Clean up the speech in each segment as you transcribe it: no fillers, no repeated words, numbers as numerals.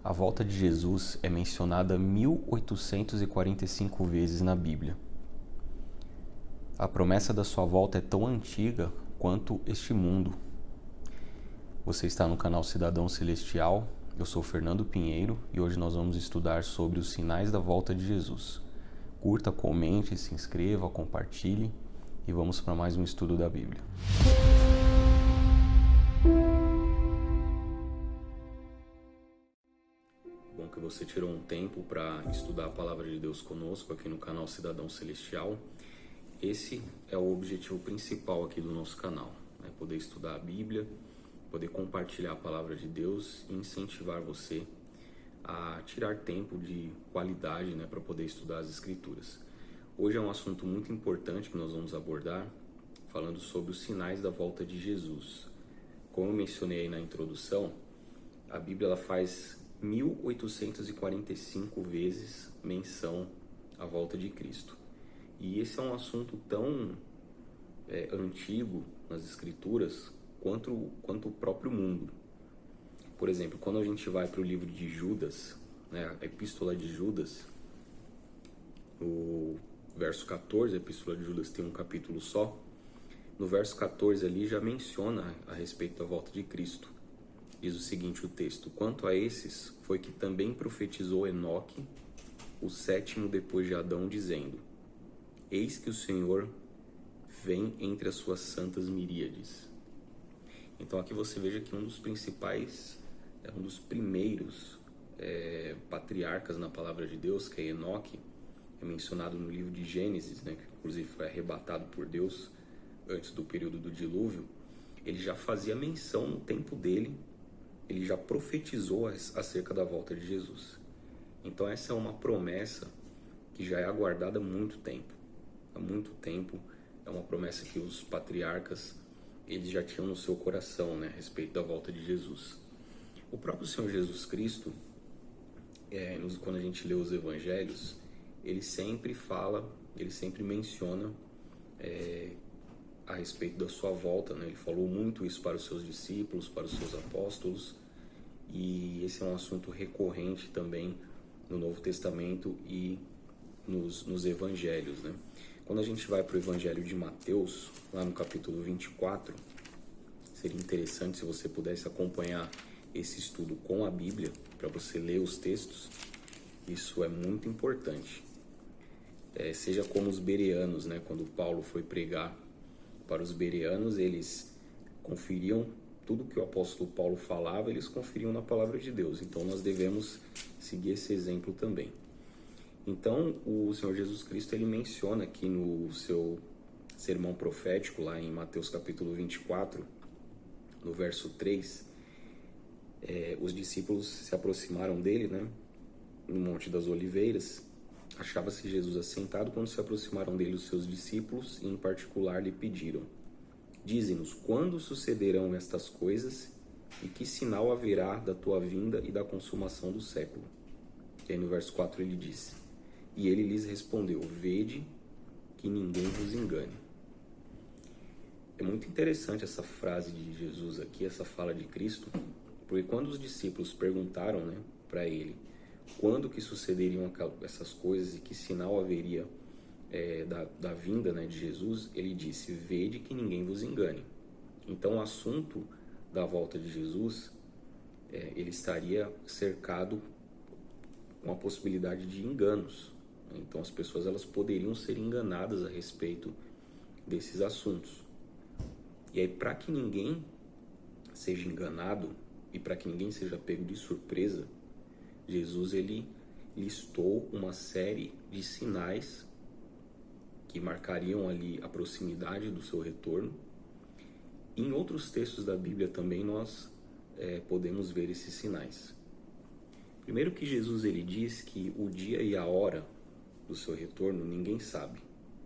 A volta de Jesus é mencionada 1845 vezes na Bíblia. A promessa da sua volta é tão antiga quanto este mundo. Você está no canal Cidadão Celestial, eu sou Fernando Pinheiro e hoje nós vamos estudar sobre os sinais da volta de Jesus. Curta, comente, se inscreva, compartilhe e vamos para mais um estudo da Bíblia. Bom que você tirou um tempo para estudar a Palavra de Deus conosco aqui no canal Cidadão Celestial. Esse é o objetivo principal aqui do nosso canal, né? Poder estudar a Bíblia, poder compartilhar a Palavra de Deus e incentivar você a tirar tempo de qualidade, né, para poder estudar as Escrituras. Hoje é um assunto muito importante que nós vamos abordar, falando sobre os sinais da volta de Jesus. Como eu mencionei aí na introdução, a Bíblia ela faz 1845 vezes menção à volta de Cristo. E esse é um assunto tão antigo nas Escrituras quanto o próprio mundo. Por exemplo, quando a gente vai para o livro de Judas, né, a Epístola de Judas, o verso 14, a Epístola de Judas tem um capítulo só, no verso 14 ali já menciona a respeito da volta de Cristo. Diz o seguinte o texto: quanto a esses, foi que também profetizou Enoque, o sétimo depois de Adão, dizendo: eis que o Senhor vem entre as suas santas miríades. Então aqui você veja que um dos principais, um dos primeiros patriarcas na palavra de Deus, que é Enoque, é mencionado no livro de Gênesis, né, que inclusive foi arrebatado por Deus antes do período do dilúvio. Ele já fazia menção no tempo dele, ele já profetizou acerca da volta de Jesus. Então essa é uma promessa que já é aguardada há muito tempo. Há muito tempo é uma promessa que os patriarcas eles já tinham no seu coração, né, a respeito da volta de Jesus. O próprio Senhor Jesus Cristo, quando a gente lê os evangelhos, ele sempre fala, ele sempre menciona a respeito da sua volta, né? Ele falou muito isso para os seus discípulos, para os seus apóstolos, e esse é um assunto recorrente também no Novo Testamento e nos evangelhos, né? Quando a gente vai para o evangelho de Mateus, lá no capítulo 24, seria interessante se você pudesse acompanhar esse estudo com a Bíblia, para você ler os textos. Isso é muito importante. Seja como os bereanos, né? Quando Paulo foi pregar para os bereanos, eles conferiam tudo que o apóstolo Paulo falava, eles conferiam na palavra de Deus. Então nós devemos seguir esse exemplo também. Então o Senhor Jesus Cristo ele menciona aqui no seu sermão profético, lá em Mateus capítulo 24, no verso 3, os discípulos se aproximaram dele, né, no Monte das Oliveiras. Achava-se Jesus assentado quando se aproximaram dele os seus discípulos e em particular lhe pediram: dize-nos, quando sucederão estas coisas e que sinal haverá da tua vinda e da consumação do século? E aí no verso 4 ele disse: e ele lhes respondeu: vede que ninguém vos engane. É muito interessante essa frase de Jesus aqui, essa fala de Cristo, porque quando os discípulos perguntaram, né, para ele quando que sucederiam essas coisas e que sinal haveria da vinda, né, de Jesus, ele disse: vede que ninguém vos engane. Então o assunto da volta de Jesus, ele estaria cercado com a possibilidade de enganos. Então as pessoas elas poderiam ser enganadas a respeito desses assuntos. E aí, para que ninguém seja enganado e para que ninguém seja pego de surpresa, Jesus ele listou uma série de sinais que marcariam ali a proximidade do seu retorno. Em outros textos da Bíblia também nós podemos ver esses sinais. Primeiro que Jesus ele diz que o dia e a hora do seu retorno ninguém sabe.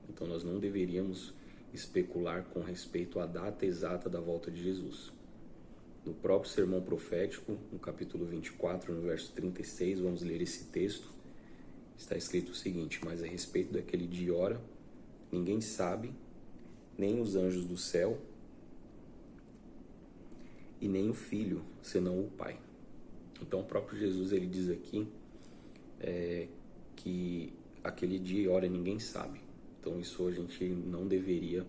Então nós não deveríamos especular com respeito à data exata da volta de Jesus. No próprio sermão profético, no capítulo 24, no verso 36, vamos ler esse texto. Está escrito o seguinte: mas a respeito daquele dia e hora, ninguém sabe, nem os anjos do céu, e nem o Filho, senão o Pai. Então o próprio Jesus ele diz aqui que aquele dia e hora ninguém sabe. Então isso a gente não deveria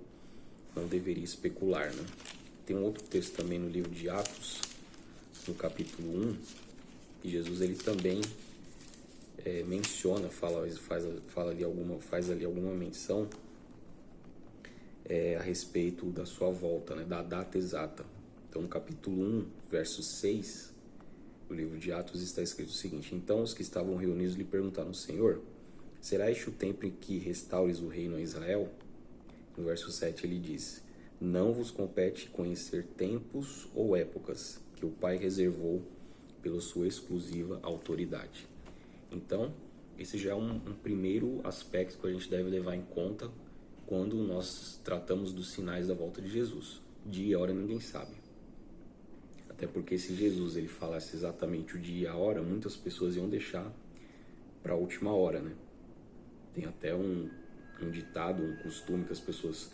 especular, né? Tem um outro texto também no livro de Atos, no capítulo 1, que Jesus ele também menciona, faz ali alguma menção a respeito da sua volta, né, da data exata. Então no capítulo 1, verso 6 do livro de Atos está escrito o seguinte: então os que estavam reunidos lhe perguntaram: Senhor, será este o tempo em que restaures o reino a Israel? No verso 7 ele diz: não vos compete conhecer tempos ou épocas que o Pai reservou pela sua exclusiva autoridade. Então, esse já é um primeiro aspecto que a gente deve levar em conta quando nós tratamos dos sinais da volta de Jesus. Dia e hora ninguém sabe. Até porque se Jesus ele falasse exatamente o dia e a hora, muitas pessoas iam deixar para a última hora, né? Tem até um ditado, um costume que as pessoas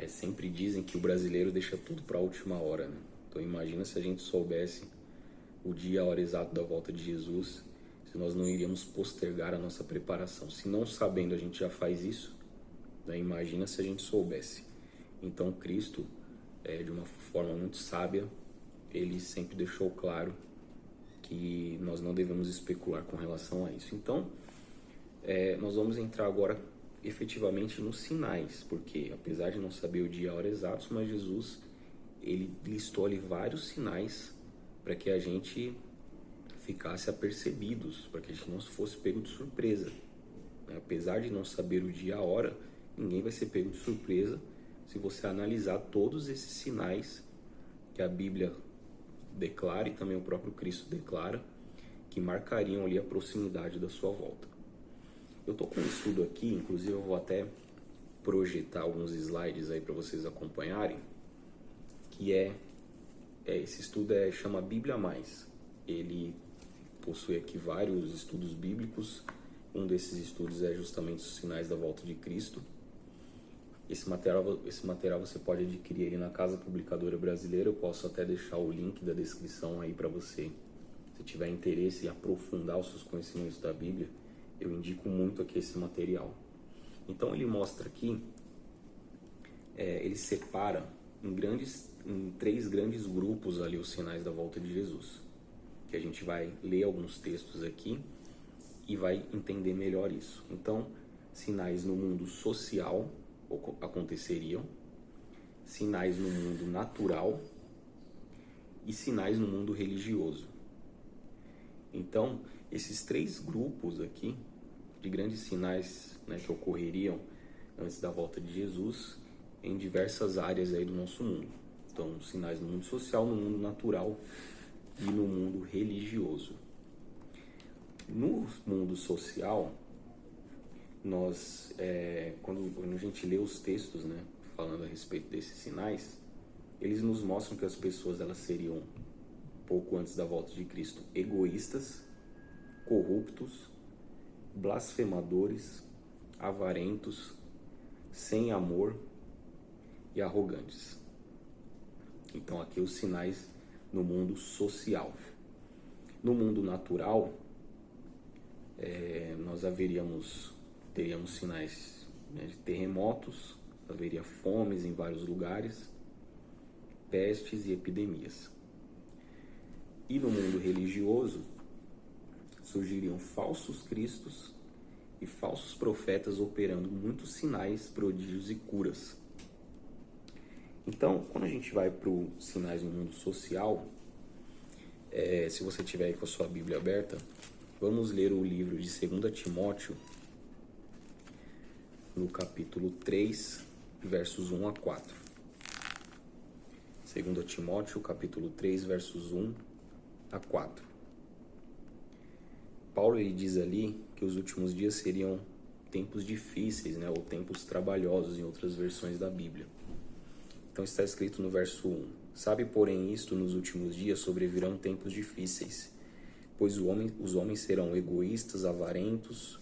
sempre dizem que o brasileiro deixa tudo para a última hora, né? Então imagina se a gente soubesse o dia e a hora exato da volta de Jesus, se nós não iríamos postergar a nossa preparação. Se não sabendo a gente já faz isso, né? Imagina se a gente soubesse. Então Cristo, de uma forma muito sábia, ele sempre deixou claro que nós não devemos especular com relação a isso. Então, nós vamos entrar agora efetivamente nos sinais, porque apesar de não saber o dia e a hora exatos, mas Jesus ele listou ali vários sinais para que a gente ficasse apercebidos, para que a gente não fosse pego de surpresa. Apesar de não saber o dia e a hora, ninguém vai ser pego de surpresa se você analisar todos esses sinais que a Bíblia declara e também o próprio Cristo declara, que marcariam ali a proximidade da sua volta. Eu estou com um estudo aqui, inclusive eu vou até projetar alguns slides aí para vocês acompanharem, que esse estudo chama Bíblia Mais. Ele possui aqui vários estudos bíblicos. Um desses estudos é justamente os sinais da volta de Cristo. Esse material você pode adquirir aí na Casa Publicadora Brasileira. Eu posso até deixar o link da descrição aí para você, se tiver interesse em aprofundar os seus conhecimentos da Bíblia. Eu indico muito aqui esse material. Então ele mostra aqui, ele separa em 3 grandes grupos ali os sinais da volta de Jesus, que a gente vai ler alguns textos aqui e vai entender melhor isso. Então, sinais no mundo social aconteceriam, sinais no mundo natural e sinais no mundo religioso. Então, esses 3 grupos aqui de grandes sinais, né, que ocorreriam antes da volta de Jesus em diversas áreas aí do nosso mundo. Então, sinais no mundo social, no mundo natural e no mundo religioso. No mundo social, nós, quando a gente lê os textos, né, falando a respeito desses sinais, eles nos mostram que as pessoas elas seriam, pouco antes da volta de Cristo, egoístas, corruptos, blasfemadores, avarentos, sem amor e arrogantes. Então aqui os sinais no mundo social. No mundo natural, nós teríamos sinais, né, de terremotos, haveria fomes em vários lugares, pestes e epidemias. E no mundo religioso, surgiriam falsos cristos e falsos profetas operando muitos sinais, prodígios e curas. Então, quando a gente vai para os sinais no mundo social, se você tiver aí com a sua Bíblia aberta, vamos ler o livro de 2 Timóteo, no capítulo 3, versos 1 a 4. 2 Timóteo, capítulo 3, versos 1 a 4. Paulo ele diz ali que os últimos dias seriam tempos difíceis, né, ou tempos trabalhosos em outras versões da Bíblia. Então está escrito no verso 1: sabe, porém, isto, nos últimos dias sobrevirão tempos difíceis, pois os homens serão egoístas, avarentos,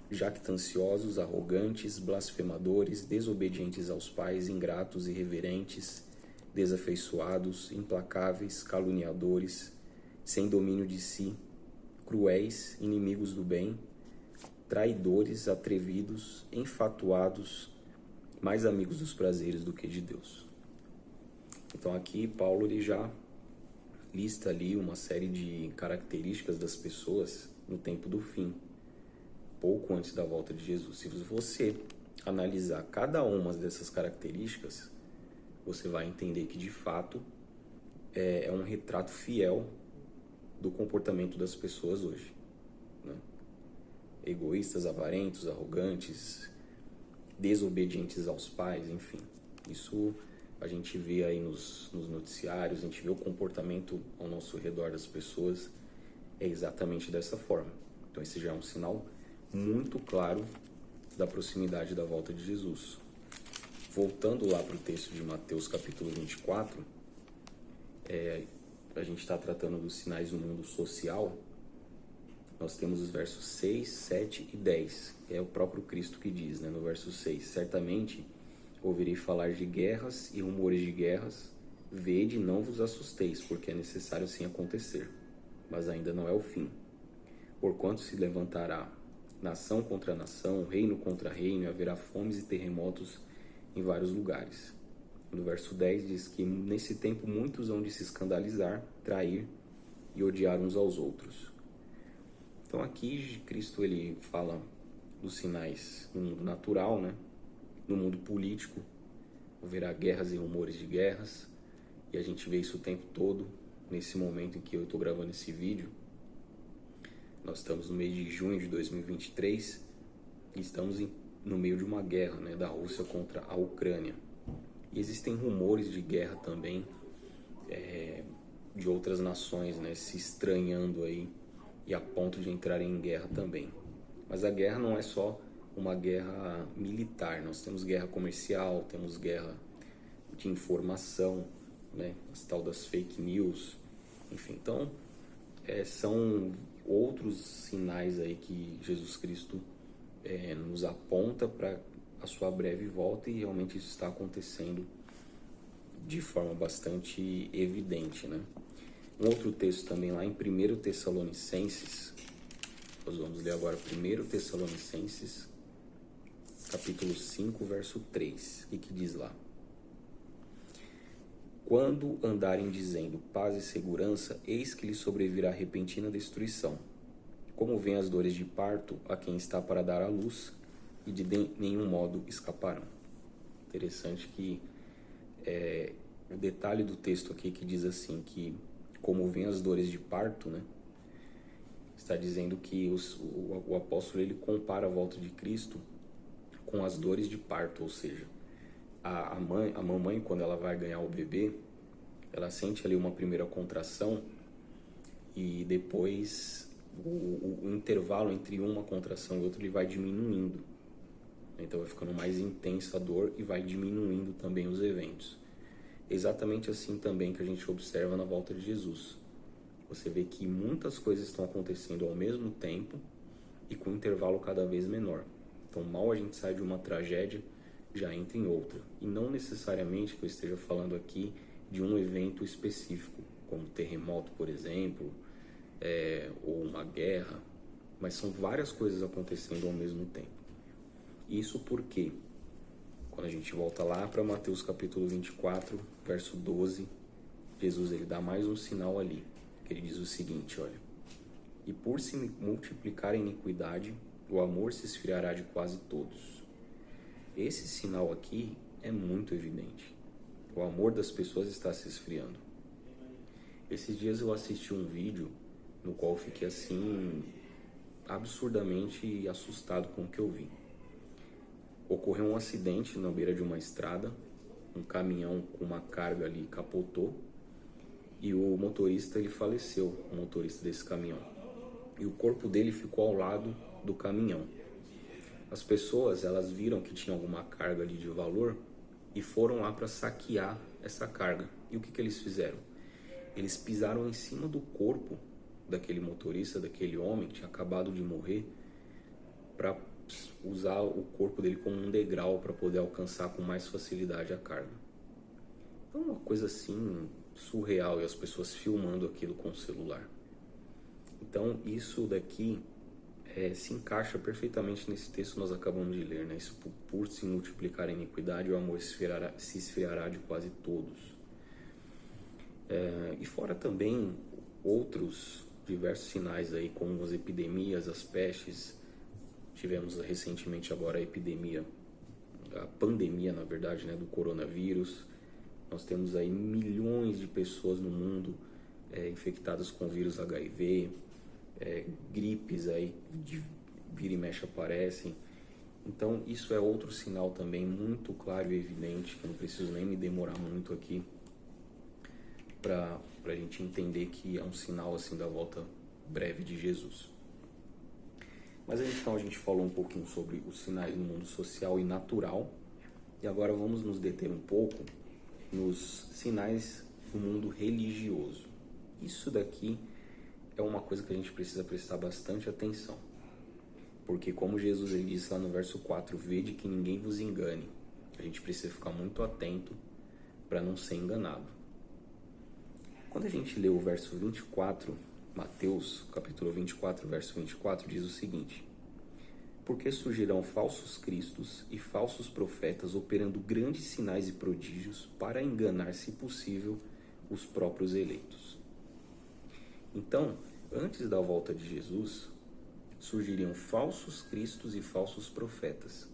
jactanciosos, arrogantes, blasfemadores, desobedientes aos pais, ingratos, irreverentes, desafeiçoados, implacáveis, caluniadores, sem domínio de si, cruéis, inimigos do bem, traidores, atrevidos, enfatuados, mais amigos dos prazeres do que de Deus. Então aqui Paulo ele já lista ali uma série de características das pessoas no tempo do fim, pouco antes da volta de Jesus. Se você analisar cada uma dessas características, você vai entender que de fato é um retrato fiel do comportamento das pessoas hoje, né? Egoístas, avarentos, arrogantes, desobedientes aos pais, enfim. Isso a gente vê aí nos noticiários, a gente vê o comportamento ao nosso redor das pessoas, é exatamente dessa forma. Então esse já é um sinal muito claro da proximidade da volta de Jesus. Voltando lá para o texto de Mateus capítulo 24, a gente está tratando dos sinais no mundo social. Nós temos os versos 6, 7 e 10. É o próprio Cristo que diz, né, no verso 6: certamente ouvirei falar de guerras e rumores de guerras. Vede, não vos assusteis, porque é necessário assim acontecer, mas ainda não é o fim. Porquanto se levantará nação contra nação, reino contra reino, e haverá fomes e terremotos em vários lugares. No verso 10 diz que nesse tempo muitos hão de se escandalizar, trair e odiar uns aos outros. Então aqui Cristo ele fala dos sinais no mundo natural, né? No mundo político, haverá guerras e rumores de guerras, e a gente vê isso o tempo todo. Nesse momento em que eu estou gravando esse vídeo, nós estamos no mês de junho de 2023 e estamos no meio de uma guerra, né, da Rússia contra a Ucrânia. E existem rumores de guerra também, de outras nações, né, se estranhando aí e a ponto de entrarem em guerra também. Mas a guerra não é só uma guerra militar, nós temos guerra comercial, temos guerra de informação, né, as tal das fake news, enfim. Então, são outros sinais aí que Jesus Cristo nos aponta para a sua breve volta, e realmente isso está acontecendo de forma bastante evidente, né? Um outro texto também lá em 1 Tessalonicenses, nós vamos ler agora 1 Tessalonicenses, capítulo 5, verso 3, que diz lá: quando andarem dizendo paz e segurança, eis que lhes sobrevirá repentina destruição, como vêm as dores de parto a quem está para dar à luz, e de nenhum modo escaparão. Interessante que o detalhe do texto aqui que diz assim, que como vêm as dores de parto, né? Está dizendo que o apóstolo ele compara a volta de Cristo com as dores de parto, ou seja, a mamãe, quando ela vai ganhar o bebê, ela sente ali uma primeira contração e depois o intervalo entre uma contração e outra ele vai diminuindo. Então vai ficando mais intensa a dor e vai diminuindo também os eventos. Exatamente assim também que a gente observa na volta de Jesus. Você vê que muitas coisas estão acontecendo ao mesmo tempo e com um intervalo cada vez menor. Então mal a gente sai de uma tragédia, já entra em outra. E não necessariamente que eu esteja falando aqui de um evento específico, como um terremoto, por exemplo, ou uma guerra, mas são várias coisas acontecendo ao mesmo tempo. Isso porque, quando a gente volta lá para Mateus capítulo 24, verso 12, Jesus ele dá mais um sinal ali, que ele diz o seguinte, olha: e por se multiplicar a iniquidade, o amor se esfriará de quase todos. Esse sinal aqui é muito evidente. O amor das pessoas está se esfriando. Esses dias eu assisti um vídeo no qual eu fiquei assim absurdamente assustado com o que eu vi. Ocorreu um acidente na beira de uma estrada, um caminhão com uma carga ali capotou e o motorista ele faleceu, o motorista desse caminhão. E o corpo dele ficou ao lado do caminhão. As pessoas, elas viram que tinha alguma carga ali de valor e foram lá para saquear essa carga. E o que eles fizeram? Eles pisaram em cima do corpo daquele motorista, daquele homem que tinha acabado de morrer, para usar o corpo dele como um degrau para poder alcançar com mais facilidade a carga. Então, uma coisa assim surreal, e as pessoas filmando aquilo com o celular. Então, isso daqui se encaixa perfeitamente nesse texto que nós acabamos de ler, né? Isso por se multiplicar a iniquidade, o amor se esfriará de quase todos. E fora também outros diversos sinais aí, como as epidemias, as pestes. Tivemos recentemente agora a pandemia, na verdade, né, do coronavírus. Nós temos aí milhões de pessoas no mundo infectadas com o vírus HIV, gripes aí de vira e mexe aparecem. Então isso é outro sinal também muito claro e evidente, que eu não preciso nem me demorar muito aqui para a gente entender que é um sinal assim da volta breve de Jesus. Mas então a gente falou um pouquinho sobre os sinais no mundo social e natural, e agora vamos nos deter um pouco nos sinais do mundo religioso. Isso daqui é uma coisa que a gente precisa prestar bastante atenção, porque como Jesus ele disse lá no verso 4, vede que ninguém vos engane. A gente precisa ficar muito atento para não ser enganado. Quando a gente lê o verso 24, Mateus, capítulo 24, verso 24, diz o seguinte: porque surgirão falsos cristos e falsos profetas operando grandes sinais e prodígios para enganar, se possível, os próprios eleitos. Então, antes da volta de Jesus, surgiriam falsos cristos e falsos profetas.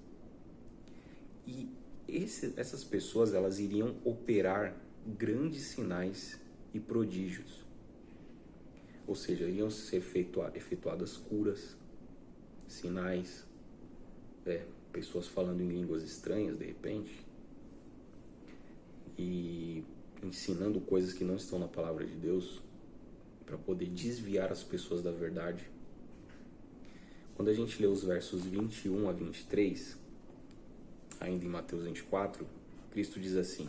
E essas pessoas, elas iriam operar grandes sinais e prodígios. Ou seja, iriam ser efetuadas curas, sinais, pessoas falando em línguas estranhas de repente, e ensinando coisas que não estão na palavra de Deus, para poder desviar as pessoas da verdade. Quando a gente lê os versos 21 a 23, ainda em Mateus 24, Cristo diz assim: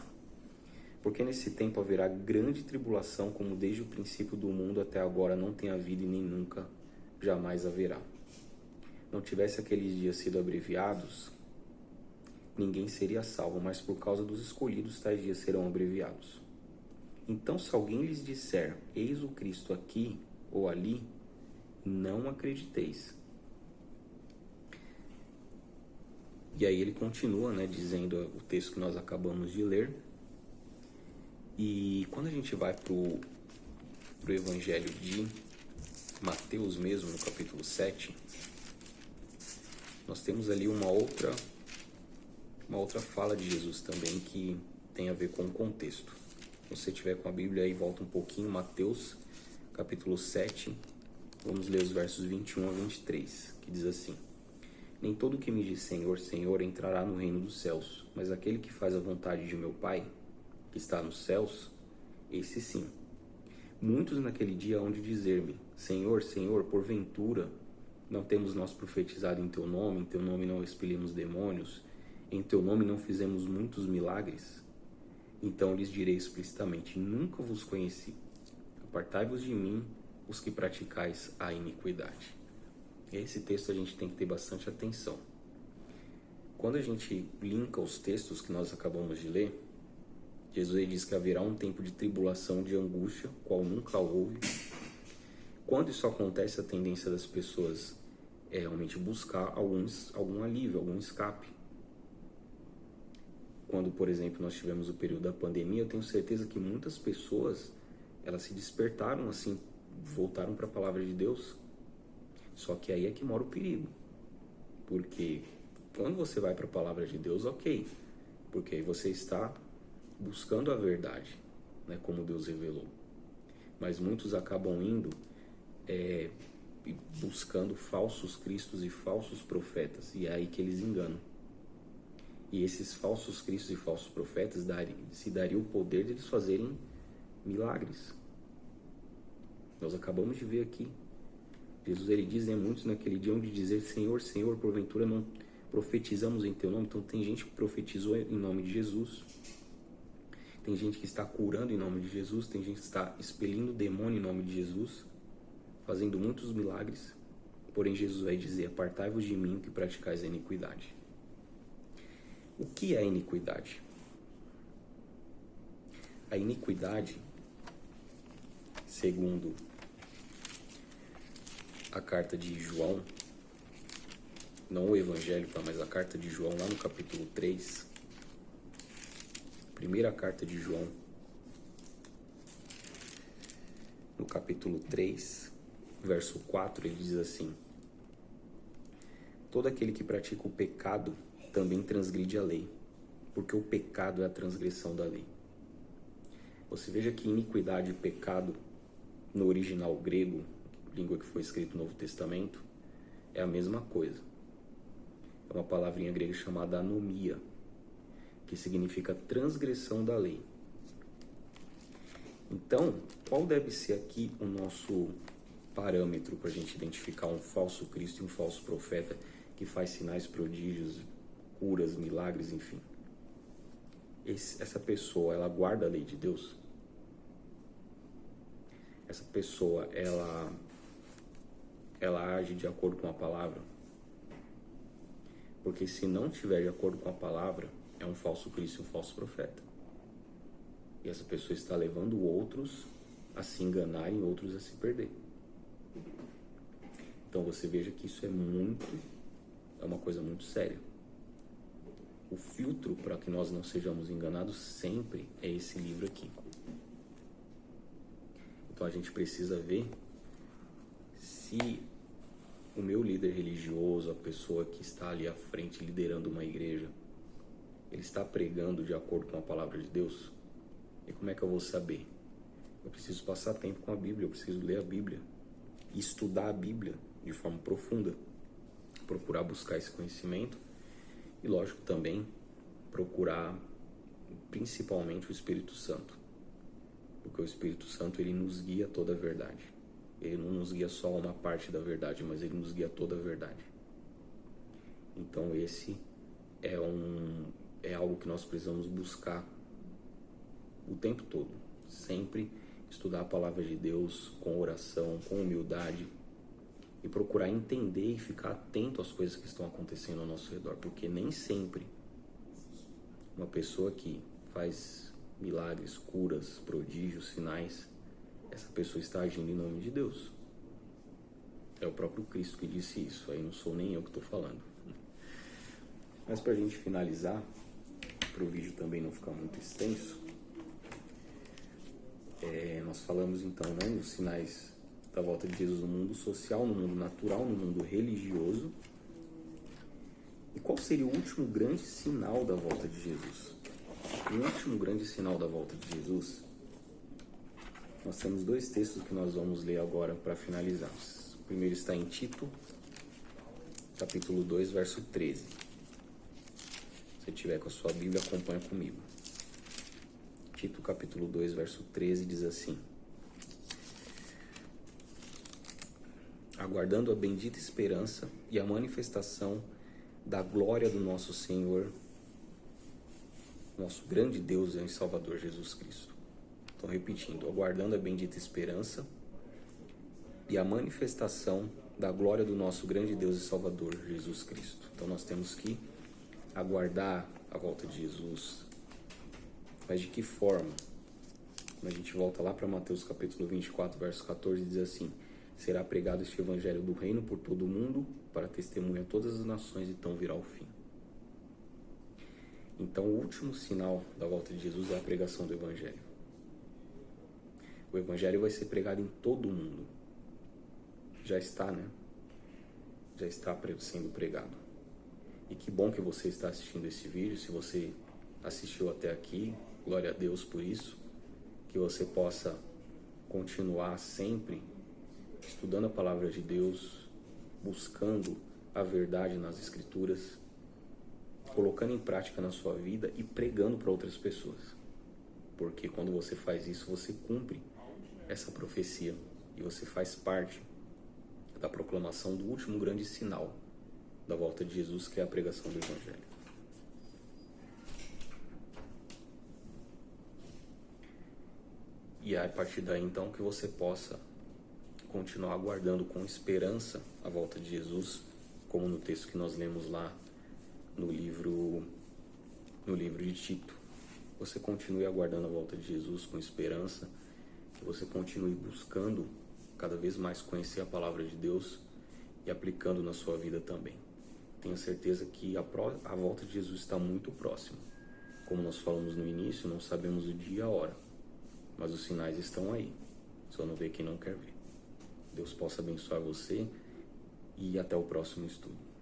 porque nesse tempo haverá grande tribulação, como desde o princípio do mundo até agora não tem havido e nem nunca jamais haverá. Não tivesse aqueles dias sido abreviados, ninguém seria salvo, mas por causa dos escolhidos tais dias serão abreviados. Então, se alguém lhes disser, eis o Cristo aqui ou ali, não acrediteis. E aí ele continua, né, dizendo o texto que nós acabamos de ler. E quando a gente vai pro Evangelho de Mateus mesmo, no capítulo 7, nós temos ali uma outra fala de Jesus também que tem a ver com o contexto. Se você tiver com a Bíblia aí, volta um pouquinho, Mateus, capítulo 7, vamos ler os versos 21 a 23, que diz assim: nem todo que me diz Senhor, Senhor entrará no reino dos céus, mas aquele que faz a vontade de meu Pai, que está nos céus, esse sim. Muitos naquele dia hão de dizer-me, Senhor, Senhor, porventura não temos nós profetizado em Teu nome não expelimos demônios, em Teu nome não fizemos muitos milagres? Então lhes direi explicitamente, nunca vos conheci. Apartai-vos de mim, os que praticais a iniquidade. Esse texto a gente tem que ter bastante atenção. Quando a gente linka os textos que nós acabamos de ler, Jesus diz que haverá um tempo de tribulação, de angústia, qual nunca houve. Quando isso acontece, a tendência das pessoas é realmente buscar algum alívio, algum escape. Quando, por exemplo, nós tivemos o período da pandemia, eu tenho certeza que muitas pessoas, elas se despertaram assim, voltaram para a palavra de Deus. Só que aí é que mora o perigo. Porque quando você vai para a palavra de Deus, ok. Porque aí você está buscando a verdade, né, como Deus revelou. Mas muitos acabam indo buscando falsos cristos e falsos profetas, e é aí que eles enganam. E esses falsos cristos e falsos profetas se daria o poder de eles fazerem milagres. Nós acabamos de ver aqui. Jesus ele diz, muitos naquele dia onde dizer Senhor, Senhor, porventura não profetizamos em Teu nome. Então tem gente que profetizou em nome de Jesus. Tem gente que está curando em nome de Jesus. Tem gente que está expelindo demônio em nome de Jesus, fazendo muitos milagres. Porém Jesus vai dizer, apartai-vos de mim que praticais a iniquidade. O que é a iniquidade? A iniquidade, segundo a carta de João, não o Evangelho, tá? Mas a carta de João, lá no capítulo 3, primeira carta de João, no capítulo 3, verso 4, ele diz assim: todo aquele que pratica o pecado também transgride a lei, porque o pecado é a transgressão da lei. Você veja que iniquidade e pecado, no original grego, língua que foi escrito no Novo Testamento, é a mesma coisa. É uma palavrinha grega chamada anomia, que significa transgressão da lei. Então, qual deve ser aqui o nosso parâmetro para a gente identificar um falso Cristo e um falso profeta que faz sinais, prodígios, curas, milagres, enfim? Essa pessoa, ela guarda a lei de Deus? Essa pessoa, ela age de acordo com a palavra? Porque se não estiver de acordo com a palavra, é um falso Cristo e um falso profeta. E essa pessoa está levando outros a se enganarem, outros a se perder. Então você veja que isso é uma coisa muito séria. O filtro para que nós não sejamos enganados sempre é esse livro aqui. Então a gente precisa ver se o meu líder religioso, a pessoa que está ali à frente liderando uma igreja, ele está pregando de acordo com a palavra de Deus. E como é que eu vou saber? Eu preciso passar tempo com a Bíblia, eu preciso ler a Bíblia e estudar a Bíblia de forma profunda, procurar buscar esse conhecimento e, lógico, também procurar principalmente o Espírito Santo, porque o Espírito Santo, ele nos guia toda a verdade. Ele não nos guia só uma parte da verdade, mas ele nos guia toda a verdade. Então esse é algo que nós precisamos buscar o tempo todo, sempre estudar a palavra de Deus com oração, com humildade e procurar entender e ficar atento às coisas que estão acontecendo ao nosso redor, porque nem sempre uma pessoa que faz milagres, curas, prodígios, sinais, essa pessoa está agindo em nome de Deus. É o próprio Cristo que disse isso, aí não sou nem eu que estou falando. Mas para a gente finalizar, para o vídeo também não ficar muito extenso, nós falamos então, né, dos sinais da volta de Jesus no mundo social, no mundo natural, no mundo religioso. E qual seria o último grande sinal da volta de Jesus? O último grande sinal da volta de Jesus, nós temos dois textos que nós vamos ler agora para finalizar. O primeiro está em Tito, capítulo 2, verso 13. Se você tiver com a sua Bíblia, acompanha comigo. Tito, capítulo 2, verso 13, diz assim: aguardando a bendita esperança e a manifestação da glória do nosso Senhor, nosso grande Deus e Salvador Jesus Cristo. Então, repetindo, aguardando a bendita esperança e a manifestação da glória do nosso grande Deus e Salvador Jesus Cristo. Então nós temos que aguardar a volta de Jesus. Mas de que forma? Quando a gente volta lá para Mateus capítulo 24, verso 14, diz assim: será pregado este evangelho do reino por todo o mundo, para testemunha a todas as nações, e então virá o fim. Então o último sinal da volta de Jesus é a pregação do evangelho. O evangelho vai ser pregado em todo o mundo. Já está, né? Já está sendo pregado. E que bom que você está assistindo esse vídeo. Se você assistiu até aqui, glória a Deus por isso. Que você possa continuar sempre estudando a palavra de Deus, buscando a verdade nas Escrituras, colocando em prática na sua vida e pregando para outras pessoas. Porque quando você faz isso, você cumpre essa profecia e você faz parte da proclamação do último grande sinal da volta de Jesus, que é a pregação do Evangelho. E é a partir daí então que você possa continuar aguardando com esperança a volta de Jesus, como no texto que nós lemos lá no livro de Tito. Você continue aguardando a volta de Jesus com esperança, que você continue buscando cada vez mais conhecer a palavra de Deus e aplicando na sua vida também. Tenha certeza que a volta de Jesus está muito próxima. Como nós falamos no início, não sabemos o dia e a hora, mas os sinais estão aí. Só não vê quem não quer ver. Deus possa abençoar você e até o próximo estudo.